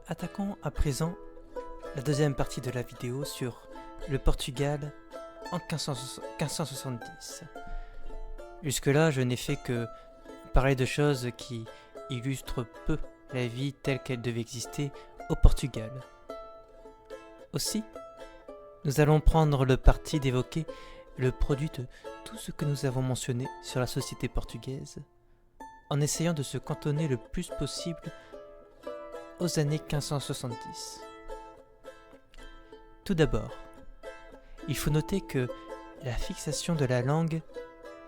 Attaquons à présent la deuxième partie de la vidéo sur le Portugal en 1570. Jusque-là, je n'ai fait que parler de choses qui illustrent peu la vie telle qu'elle devait exister au Portugal. Aussi, nous allons prendre le parti d'évoquer le produit de tout ce que nous avons mentionné sur la société portugaise, en essayant de se cantonner le plus possible aux années 1570. Tout d'abord, il faut noter que la fixation de la langue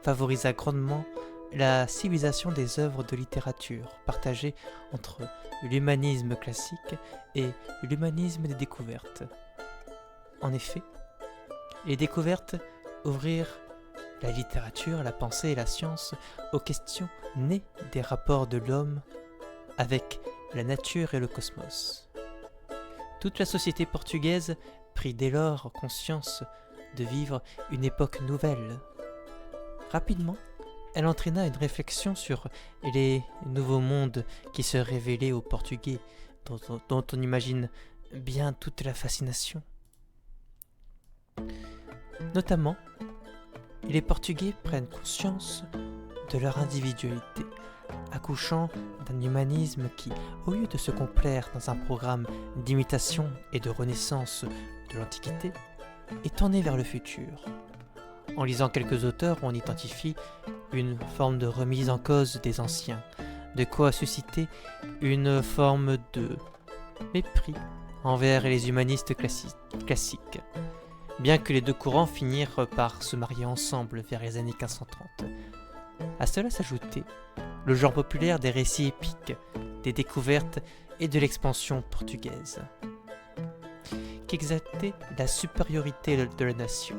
favorisa grandement la civilisation des œuvres de littérature partagées entre l'humanisme classique et l'humanisme des découvertes. En effet, les découvertes ouvrirent la littérature, la pensée et la science aux questions nées des rapports de l'homme avec la nature et le cosmos. Toute la société portugaise prit dès lors conscience de vivre une époque nouvelle. Rapidement, elle entraîna une réflexion sur les nouveaux mondes qui se révélaient aux Portugais, dont on imagine bien toute la fascination. Notamment, les Portugais prennent conscience de leur individualité, accouchant d'un humanisme qui, au lieu de se complaire dans un programme d'imitation et de renaissance de l'Antiquité, est tourné vers le futur. En lisant quelques auteurs, on identifie une forme de remise en cause des anciens, de quoi susciter une forme de mépris envers les humanistes classiques, bien que les deux courants finirent par se marier ensemble vers les années 1530. À cela s'ajoutait le genre populaire des récits épiques, des découvertes et de l'expansion portugaise, qui exaltait la supériorité de la nation.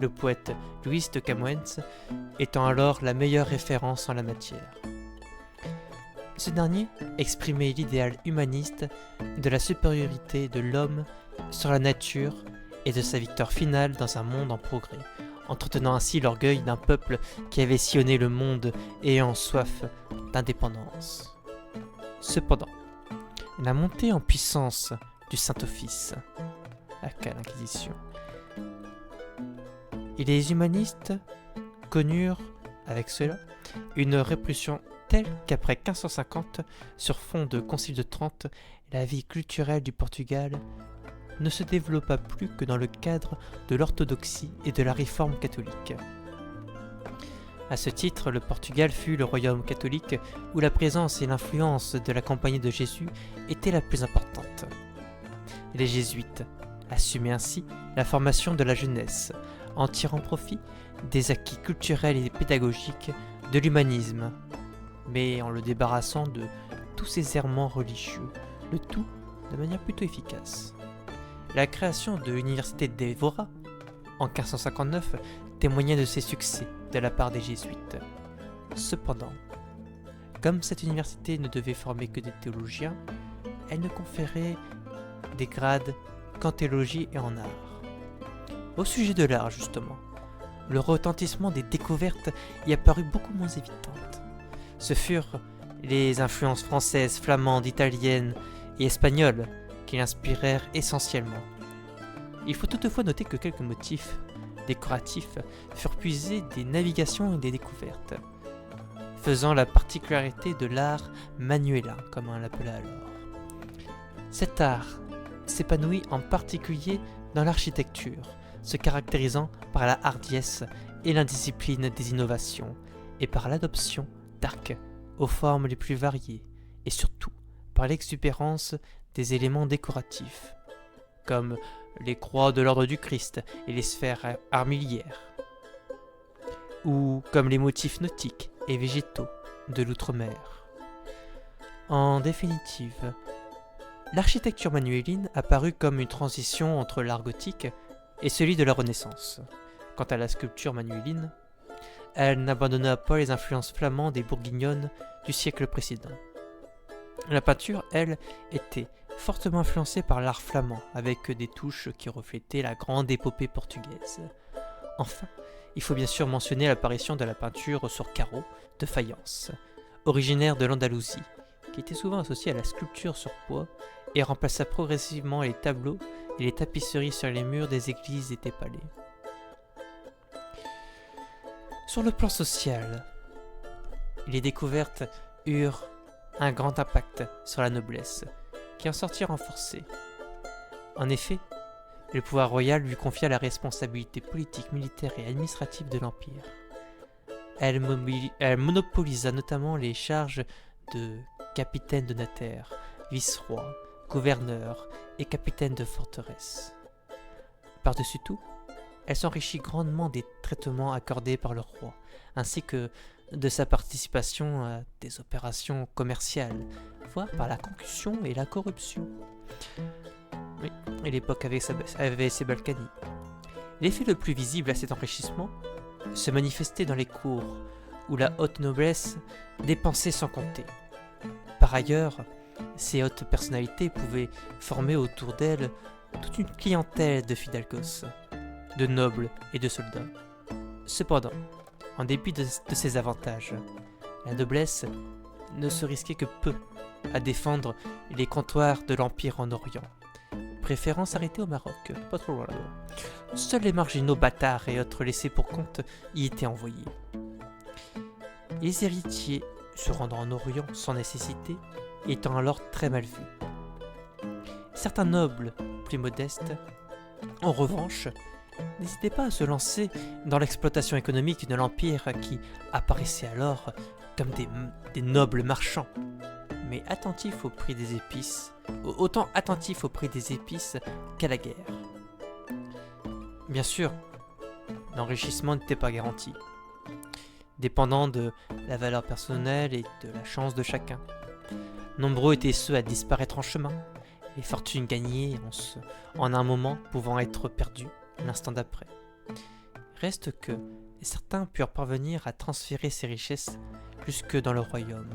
Le poète Luís de Camões étant alors la meilleure référence en la matière. Ce dernier exprimait l'idéal humaniste de la supériorité de l'homme sur la nature et de sa victoire finale dans un monde en progrès, entretenant ainsi l'orgueil d'un peuple qui avait sillonné le monde ayant soif d'indépendance. Cependant, la montée en puissance du Saint-Office, aka l'Inquisition, et les humanistes connurent avec cela une répression telle qu'après 1550, sur fond de Concile de Trente, la vie culturelle du Portugal ne se développa plus que dans le cadre de l'orthodoxie et de la réforme catholique. À ce titre, le Portugal fut le royaume catholique où la présence et l'influence de la Compagnie de Jésus étaient la plus importante. Les jésuites assumaient ainsi la formation de la jeunesse, en tirant profit des acquis culturels et pédagogiques de l'humanisme, mais en le débarrassant de tous ses errements religieux, le tout de manière plutôt efficace. La création de l'université d'Évora, en 1559, témoignait de ses succès de la part des jésuites. Cependant, comme cette université ne devait former que des théologiens, elle ne conférait des grades qu'en théologie et en art. Au sujet de l'art, justement, le retentissement des découvertes y apparut beaucoup moins évidente. Ce furent les influences françaises, flamandes, italiennes et espagnoles qui l'inspirèrent essentiellement. Il faut toutefois noter que quelques motifs décoratifs furent puisés des navigations et des découvertes, faisant la particularité de l'art manuelin, comme on l'appela alors. Cet art s'épanouit en particulier dans l'architecture, se caractérisant par la hardiesse et l'indiscipline des innovations, et par l'adoption d'arcs aux formes les plus variées, et surtout par l'exubérance des éléments décoratifs, comme les croix de l'ordre du Christ et les sphères armilières, ou comme les motifs nautiques et végétaux de l'outre-mer. En définitive, l'architecture manueline apparut comme une transition entre l'art gothique et celui de la Renaissance. Quant à la sculpture manueline, elle n'abandonna pas les influences flamandes et bourguignonnes du siècle précédent. La peinture, elle, était fortement influencée par l'art flamand, avec des touches qui reflétaient la grande épopée portugaise. Enfin, il faut bien sûr mentionner l'apparition de la peinture sur carreaux de faïence, originaire de l'Andalousie, qui était souvent associé à la sculpture sur bois et remplaça progressivement les tableaux et les tapisseries sur les murs des églises et des palais. Sur le plan social, les découvertes eurent un grand impact sur la noblesse, qui en sortit renforcée. En effet, le pouvoir royal lui confia la responsabilité politique, militaire et administrative de l'Empire. Elle monopolisa notamment les charges de capitaine de Natère, vice-roi, gouverneur et capitaine de forteresse. Par-dessus tout, elle s'enrichit grandement des traitements accordés par le roi, ainsi que de sa participation à des opérations commerciales, voire par la concussion et la corruption. Oui, et l'époque avait ses Balkany. L'effet le plus visible à cet enrichissement se manifestait dans les cours, où la haute noblesse dépensait sans compter. Par ailleurs, ces hautes personnalités pouvaient former autour d'elles toute une clientèle de fidalgos, de nobles et de soldats. Cependant, en dépit de ces avantages, la noblesse ne se risquait que peu à défendre les comptoirs de l'Empire en Orient, préférant s'arrêter au Maroc, pas trop loin là-bas. Seuls les marginaux bâtards et autres laissés pour compte y étaient envoyés. Les héritiers se rendant en Orient sans nécessité étant alors très mal vus. Certains nobles plus modestes, en revanche, n'hésitaient pas à se lancer dans l'exploitation économique de l'Empire qui apparaissait alors comme des nobles marchands, mais attentifs au prix des épices, autant attentifs au prix des épices qu'à la guerre. Bien sûr, l'enrichissement n'était pas garanti, dépendant de la valeur personnelle et de la chance de chacun. Nombreux étaient ceux à disparaître en chemin, les fortunes gagnées en un moment pouvant être perdues l'instant d'après. Reste que certains purent parvenir à transférer ces richesses jusque dans le royaume,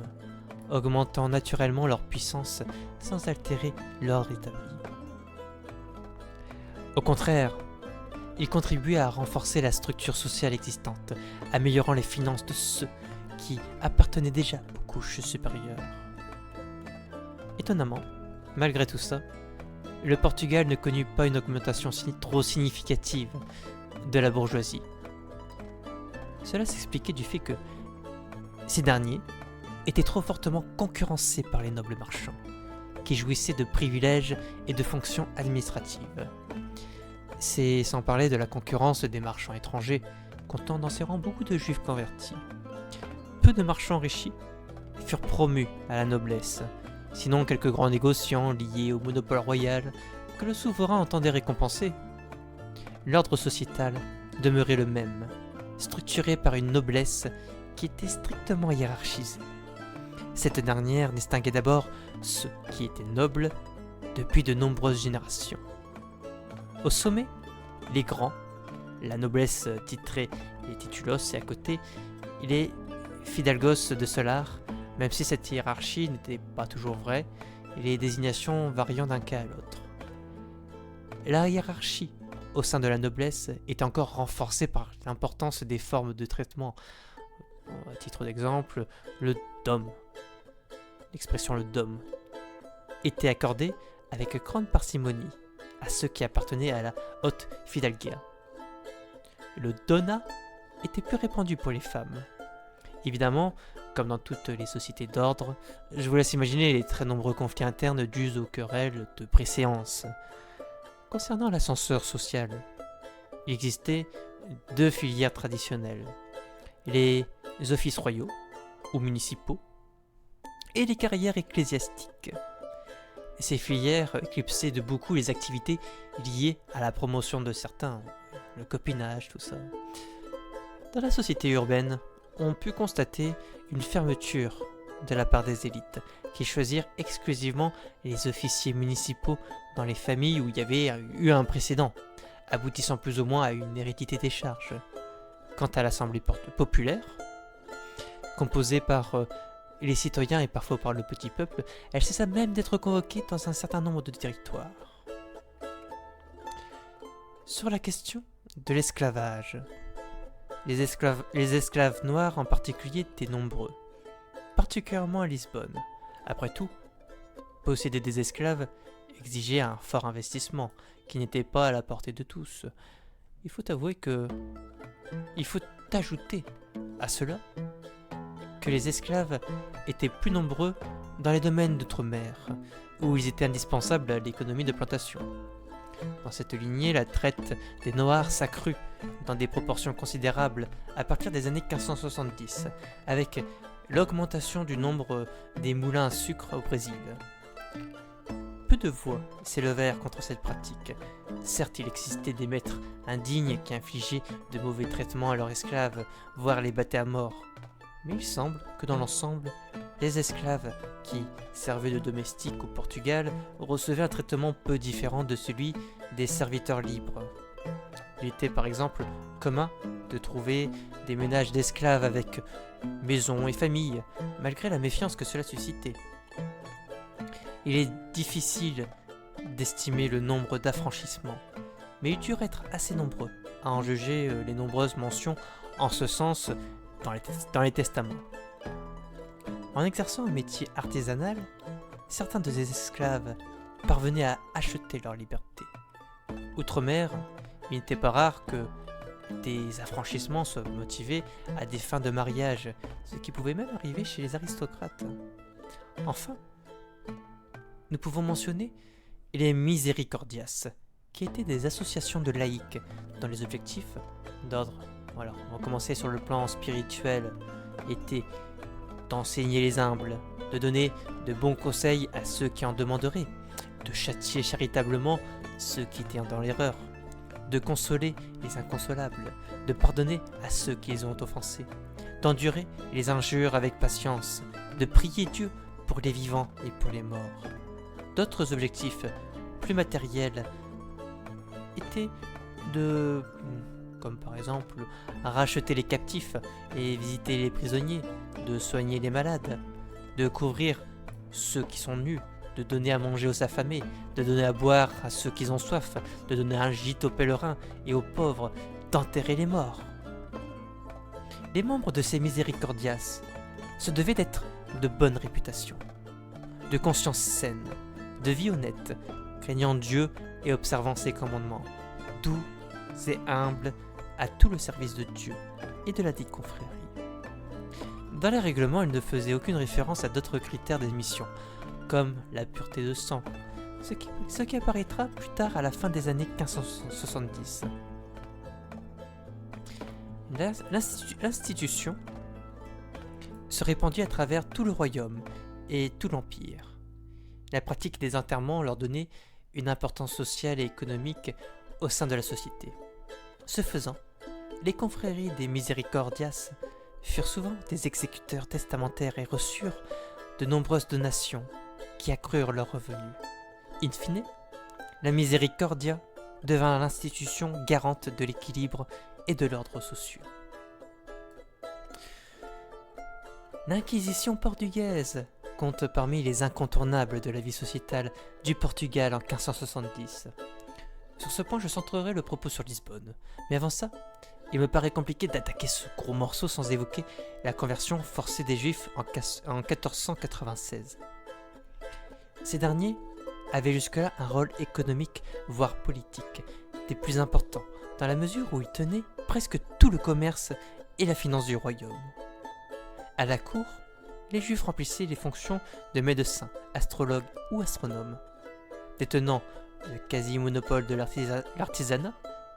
augmentant naturellement leur puissance sans altérer l'ordre établi. Au contraire, ils contribuaient à renforcer la structure sociale existante, améliorant les finances de ceux qui appartenaient déjà aux couches supérieures. Étonnamment, malgré tout ça, le Portugal ne connut pas une augmentation trop significative de la bourgeoisie. Cela s'expliquait du fait que ces derniers étaient trop fortement concurrencés par les nobles marchands, qui jouissaient de privilèges et de fonctions administratives. C'est sans parler de la concurrence des marchands étrangers, comptant dans ses rangs beaucoup de juifs convertis. Peu de marchands enrichis furent promus à la noblesse, sinon quelques grands négociants liés au monopole royal que le souverain entendait récompenser. L'ordre sociétal demeurait le même, structuré par une noblesse qui était strictement hiérarchisée. Cette dernière distinguait d'abord ceux qui étaient nobles depuis de nombreuses générations. Au sommet, les grands, la noblesse titrée les titulos, et à côté, les fidalgos de Solar, même si cette hiérarchie n'était pas toujours vraie, et les désignations variant d'un cas à l'autre. La hiérarchie au sein de la noblesse est encore renforcée par l'importance des formes de traitement. À titre d'exemple, le dom, l'expression le dom, était accordée avec grande parcimonie à ceux qui appartenaient à la haute fidalguia. Le dona était plus répandu pour les femmes. Évidemment, comme dans toutes les sociétés d'ordre, je vous laisse imaginer les très nombreux conflits internes dus aux querelles de préséance. Concernant l'ascenseur social, il existait deux filières traditionnelles, les offices royaux ou municipaux et les carrières ecclésiastiques. Ces filières éclipsaient de beaucoup les activités liées à la promotion de certains, le copinage, tout ça. Dans la société urbaine, on put constater une fermeture de la part des élites, qui choisirent exclusivement les officiers municipaux dans les familles où il y avait eu un précédent, aboutissant plus ou moins à une hérédité des charges. Quant à l'Assemblée populaire, composée par les citoyens et parfois par le petit peuple, elle cessa même d'être convoquée dans un certain nombre de territoires. Sur la question de l'esclavage, les esclaves noirs en particulier étaient nombreux, particulièrement à Lisbonne, Après tout, posséder des esclaves exigeait un fort investissement qui n'était pas à la portée de tous. Il faut avouer que... Il faut ajouter à cela que les esclaves étaient plus nombreux dans les domaines d'outre-mer, où ils étaient indispensables à l'économie de plantation. Dans cette lignée, la traite des Noirs s'accrut dans des proportions considérables à partir des années 1570, avec l'augmentation du nombre des moulins à sucre au Brésil. Peu de voix s'élevèrent contre cette pratique. Certes, il existait des maîtres indignes qui infligeaient de mauvais traitements à leurs esclaves, voire les battaient à mort. Mais il semble que dans l'ensemble, les esclaves qui servaient de domestiques au Portugal recevaient un traitement peu différent de celui des serviteurs libres. Il était par exemple commun de trouver des ménages d'esclaves avec maison et famille, malgré la méfiance que cela suscitait. Il est difficile d'estimer le nombre d'affranchissements, mais ils durent être assez nombreux à en juger les nombreuses mentions en ce sens dans les testaments. En exerçant un métier artisanal, certains de ces esclaves parvenaient à acheter leur liberté. Outre-mer, il n'était pas rare que des affranchissements soient motivés à des fins de mariage, ce qui pouvait même arriver chez les aristocrates. Enfin, nous pouvons mentionner les miséricordias, qui étaient des associations de laïcs dont les objectifs d'ordre, voilà, on va commencer sur le plan spirituel, étaient d'enseigner les humbles, de donner de bons conseils à ceux qui en demanderaient, de châtier charitablement ceux qui étaient dans l'erreur, de consoler les inconsolables, de pardonner à ceux qui les ont offensés, d'endurer les injures avec patience, de prier Dieu pour les vivants et pour les morts. D'autres objectifs plus matériels étaient comme par exemple racheter les captifs et visiter les prisonniers, de soigner les malades, de couvrir ceux qui sont nus, de donner à manger aux affamés, de donner à boire à ceux qui ont soif, de donner un gîte aux pèlerins et aux pauvres, d'enterrer les morts. Les membres de ces miséricordias se devaient d'être de bonne réputation, de conscience saine, de vie honnête, craignant Dieu et observant ses commandements, doux et humbles à tout le service de Dieu et de la dite confrérie. Dans les règlements, il ne faisait aucune référence à d'autres critères d'admission, comme la pureté de sang, ce qui apparaîtra plus tard à la fin des années 1570. L'institution se répandit à travers tout le royaume et tout l'empire. La pratique des enterrements leur donnait une importance sociale et économique au sein de la société. Ce faisant, les confréries des miséricordias furent souvent des exécuteurs testamentaires et reçurent de nombreuses donations qui accrurent leurs revenus. In fine, la miséricordia devint l'institution garante de l'équilibre et de l'ordre social. L'Inquisition portugaise compte parmi les incontournables de la vie sociétale du Portugal en 1570. Sur ce point, je centrerai le propos sur Lisbonne. Mais avant ça, il me paraît compliqué d'attaquer ce gros morceau sans évoquer la conversion forcée des Juifs en 1496. Ces derniers avaient jusque-là un rôle économique, voire politique, des plus importants, dans la mesure où ils tenaient presque tout le commerce et la finance du royaume. À la cour, les Juifs remplissaient les fonctions de médecins, astrologues ou astronomes, détenant le quasi-monopole de l'artisanat,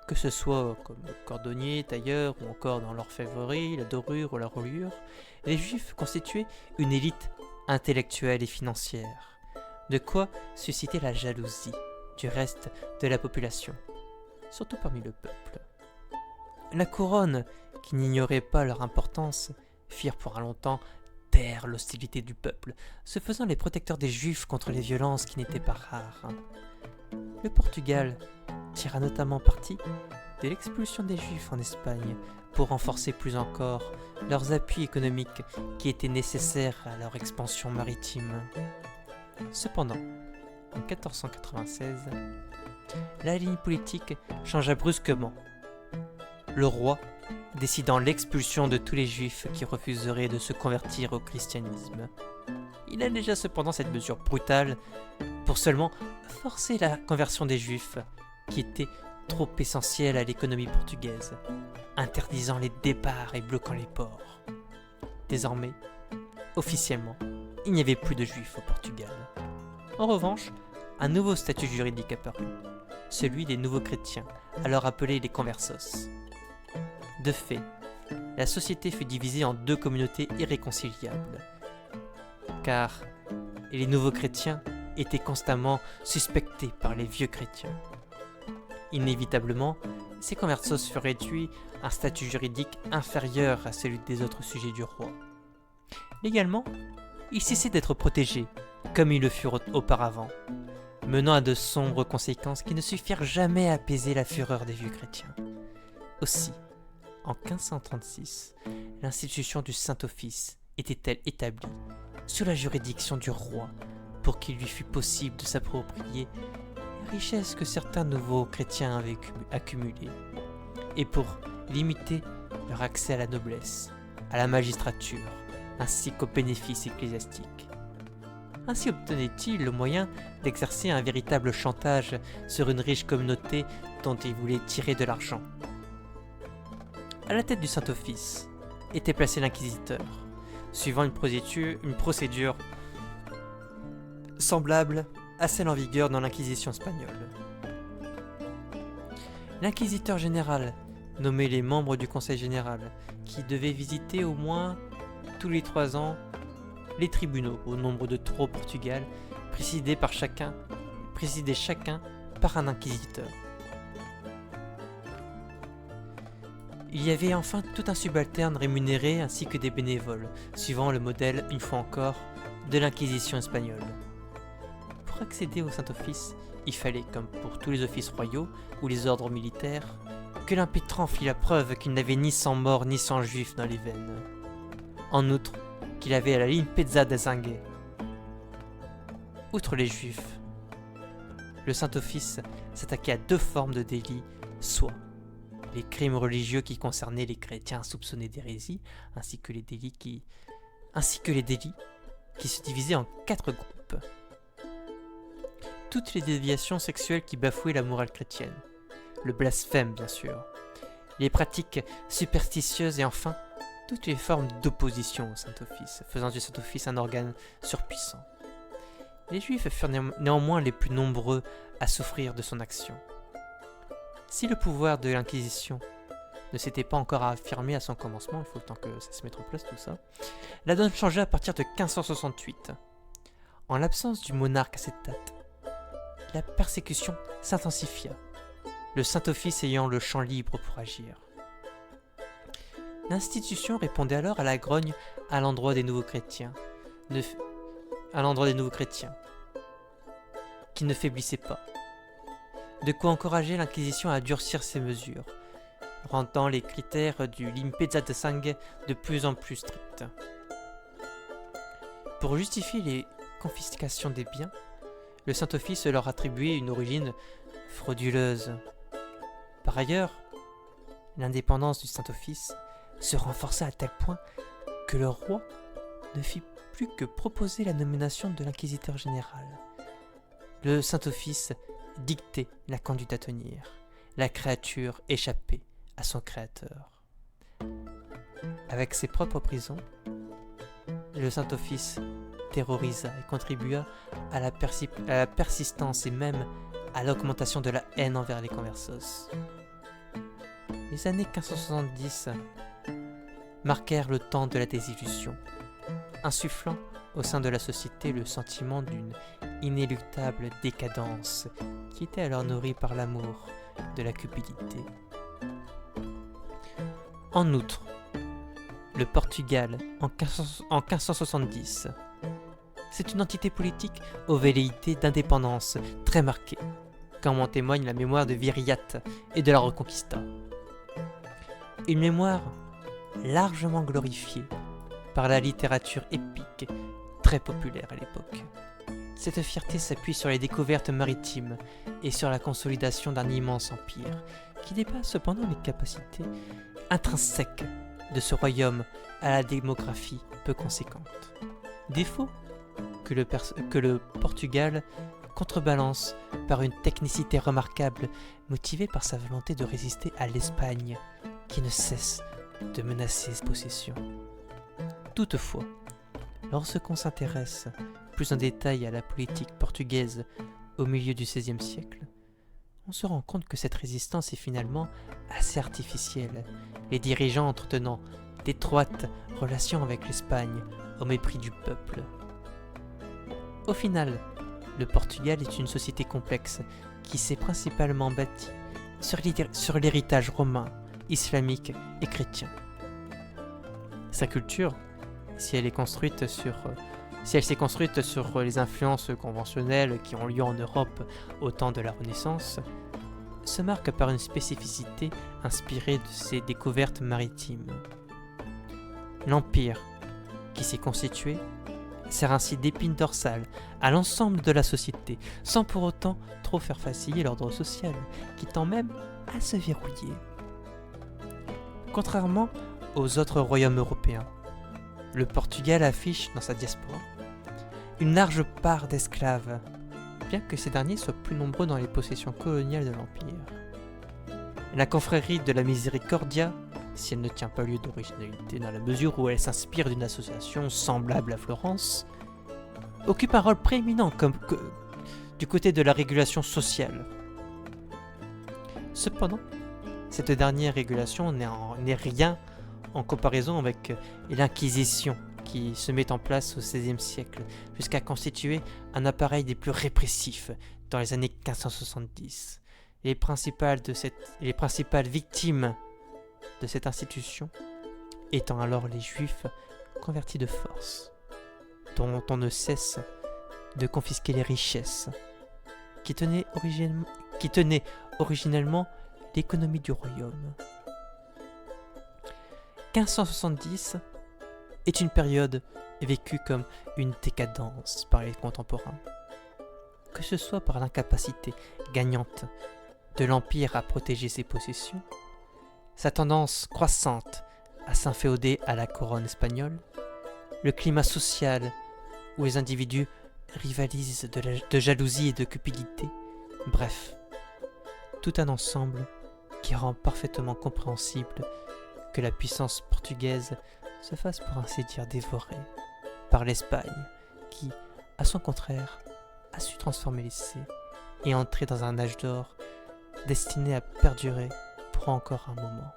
que ce soit comme cordonnier, tailleur ou encore dans l'orfèvrerie, la dorure ou la reliure. Les Juifs constituaient une élite intellectuelle et financière, de quoi susciter la jalousie du reste de la population, surtout parmi le peuple. La couronne, qui n'ignorait pas leur importance, firent pour un longtemps taire l'hostilité du peuple, se faisant les protecteurs des Juifs contre les violences qui n'étaient pas rares. Le Portugal tira notamment parti de l'expulsion des Juifs en Espagne pour renforcer plus encore leurs appuis économiques qui étaient nécessaires à leur expansion maritime. Cependant, en 1496, la ligne politique changea brusquement, le roi décidant l'expulsion de tous les Juifs qui refuseraient de se convertir au christianisme. Il allégea cependant cette mesure brutale pour seulement forcer la conversion des Juifs, qui était trop essentielle à l'économie portugaise, interdisant les départs et bloquant les ports. Désormais, officiellement, il n'y avait plus de Juifs au Portugal. En revanche, un nouveau statut juridique apparut, celui des nouveaux chrétiens, alors appelés les conversos. De fait, la société fut divisée en deux communautés irréconciliables, car les nouveaux chrétiens étaient constamment suspectés par les vieux chrétiens. Inévitablement, ces conversos furent réduits à un statut juridique inférieur à celui des autres sujets du roi. Légalement, ils cessaient d'être protégés, comme ils le furent auparavant, menant à de sombres conséquences qui ne suffirent jamais à apaiser la fureur des vieux chrétiens. Aussi, en 1536, l'institution du Saint-Office était-elle établie sous la juridiction du roi pour qu'il lui fût possible de s'approprier les richesses que certains nouveaux chrétiens avaient accumulées, et pour limiter leur accès à la noblesse, à la magistrature, ainsi qu'aux bénéfices ecclésiastiques. Ainsi obtenait-il le moyen d'exercer un véritable chantage sur une riche communauté dont il voulait tirer de l'argent. À la tête du Saint-Office était placé l'inquisiteur, suivant une procédure semblable à celle en vigueur dans l'Inquisition espagnole. L'inquisiteur général nommait les membres du Conseil général, qui devaient visiter au moins tous les 3 ans les tribunaux, au nombre de 3 au Portugal, présidés chacun par un inquisiteur. Il y avait enfin tout un subalterne rémunéré ainsi que des bénévoles, suivant le modèle, une fois encore, de l'Inquisition espagnole. Pour accéder au Saint-Office, il fallait, comme pour tous les offices royaux ou les ordres militaires, que l'impétrant fît la preuve qu'il n'avait ni sang mort ni sang juif dans les veines. En outre, qu'il avait la limpeza de sangue. Outre les juifs, le Saint-Office s'attaquait à 2 formes de délits, soit les crimes religieux qui concernaient les chrétiens soupçonnés d'hérésie, ainsi que les délits qui se divisaient en 4 groupes. Toutes les déviations sexuelles qui bafouaient la morale chrétienne, le blasphème bien sûr, les pratiques superstitieuses et enfin toutes les formes d'opposition au Saint-Office, faisant du Saint-Office un organe surpuissant. Les Juifs furent néanmoins les plus nombreux à souffrir de son action. Si le pouvoir de l'Inquisition ne s'était pas encore affirmé à son commencement, il faut le temps que ça se mette en place tout ça, la donne changea à partir de 1568. En l'absence du monarque à cette date, la persécution s'intensifia, le Saint-Office ayant le champ libre pour agir. L'institution répondait alors à la grogne à l'endroit des nouveaux chrétiens, qui ne faiblissaient pas. De quoi encourager l'Inquisition à durcir ses mesures, rendant les critères du limpeza de sangue de plus en plus stricts. Pour justifier les confiscations des biens, le Saint-Office leur attribuait une origine frauduleuse. Par ailleurs, l'indépendance du Saint-Office se renforça à tel point que le roi ne fit plus que proposer la nomination de l'inquisiteur général. Le Saint-Office dictait la conduite à tenir, la créature échappait à son créateur. Avec ses propres prisons, le Saint-Office terrorisa et contribua à la persistance et même à l'augmentation de la haine envers les conversos. Les années 1570 marquèrent le temps de la désillusion, insufflant au sein de la société le sentiment d'une inéluctable décadence qui était alors nourrie par l'amour de la cupidité. En outre, le Portugal, en 1570, c'est une entité politique aux velléités d'indépendance très marquées, comme en témoigne la mémoire de Viriat et de la Reconquista. Une mémoire largement glorifiée par la littérature épique très populaire à l'époque. Cette fierté s'appuie sur les découvertes maritimes et sur la consolidation d'un immense empire qui dépasse cependant les capacités intrinsèques de ce royaume à la démographie peu conséquente. Défaut que le Portugal contrebalance par une technicité remarquable, motivée par sa volonté de résister à l'Espagne, qui ne cesse de menacer ses possessions. Toutefois, lorsqu'on s'intéresse plus en détail à la politique portugaise au milieu du XVIe siècle, on se rend compte que cette résistance est finalement assez artificielle, les dirigeants entretenant d'étroites relations avec l'Espagne au mépris du peuple. Au final, le Portugal est une société complexe qui s'est principalement bâtie sur l'héritage romain, islamique et chrétien. Sa culture, si elle s'est construite sur les influences conventionnelles qui ont lieu en Europe au temps de la Renaissance, se marque par une spécificité inspirée de ses découvertes maritimes. L'empire qui s'est constitué sert ainsi d'épine dorsale à l'ensemble de la société, sans pour autant trop faire vaciller l'ordre social, qui tend même à se verrouiller. Contrairement aux autres royaumes européens, le Portugal affiche dans sa diaspora une large part d'esclaves, bien que ces derniers soient plus nombreux dans les possessions coloniales de l'Empire. La confrérie de la Miséricordia, si elle ne tient pas lieu d'originalité dans la mesure où elle s'inspire d'une association semblable à Florence, occupe un rôle prééminent du côté de la régulation sociale. Cependant, cette dernière régulation n'est rien en comparaison avec l'Inquisition qui se met en place au XVIe siècle, jusqu'à constituer un appareil des plus répressifs dans les années 1570. Les principales victimes de cette institution étant alors les Juifs convertis de force, dont on ne cesse de confisquer les richesses, qui tenaient originellement l'économie du royaume. 1570 est une période vécue comme une décadence par les contemporains, que ce soit par l'incapacité gagnante de l'Empire à protéger ses possessions, sa tendance croissante à s'inféoder à la couronne espagnole, le climat social où les individus rivalisent de jalousie et de cupidité, bref, tout un ensemble qui rend parfaitement compréhensible que la puissance portugaise se fasse pour ainsi dire dévorée par l'Espagne qui, à son contraire, a su transformer l'essai et entrer dans un âge d'or destiné à perdurer pour encore un moment.